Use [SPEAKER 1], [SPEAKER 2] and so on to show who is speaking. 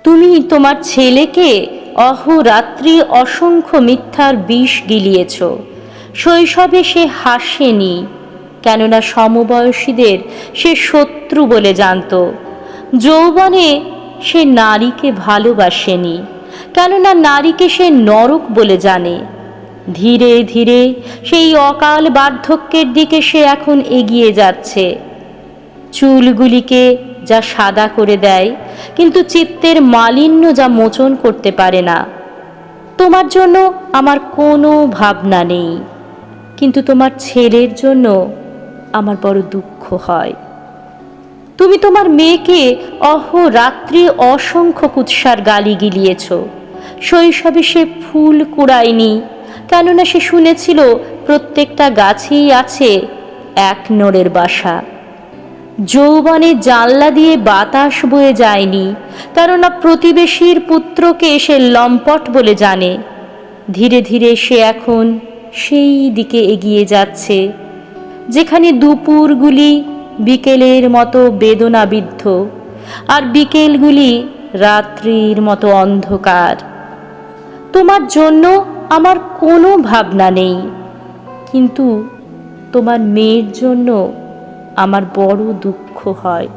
[SPEAKER 1] তুমি তোমার ছেলেকে অহোরাত্রি অসংখ্য মিথ্যার বিষ গিলিয়েছ। শৈশবে সে হাসেনি, কেননা সমবয়সীদের সে শত্রু বলে জানত। যৌবনে সে নারীকে ভালোবাসেনি, কেননা নারীকে সে নরক বলে জানে। ধীরে ধীরে সেই অকাল বার্ধক্যের দিকে সে এখন এগিয়ে যাচ্ছে। চুলগুলিকে যা সাদা করে দেয়, কিন্তু চিত্তের মালিন্য যা মোচন করতে পারে না। তোমার জন্য আমার কোনো ভাবনা নেই, কিন্তু তোমার ছেলের জন্য আমার বড় দুঃখ হয়। তুমি তোমার মেয়েকে অহোরাত্রি অসংখ্য কুৎসার গালি গিলিয়েছ। শৈশবে সে ফুল কুড়ায়নি, কেননা সে শুনেছিল প্রত্যেকটা গাছেই আছে এক নড়ের বাসা। যৌবনে জানলা দিয়ে বাতাস বয়ে যায়নি, কেননা প্রতিবেশীর পুত্রকে সে লম্পট বলে জানে। ধীরে ধীরে সে এখন সেই দিকে এগিয়ে যাচ্ছে, যেখানে দুপুরগুলি বিকেলের মতো বেদনাবিদ্ধ, আর বিকেলগুলি রাত্রির মতো অন্ধকার। তোমার জন্য আমার কোনো ভাবনা নেই, কিন্তু তোমার মেয়ের জন্য আমার বড় দুঃখ হয়।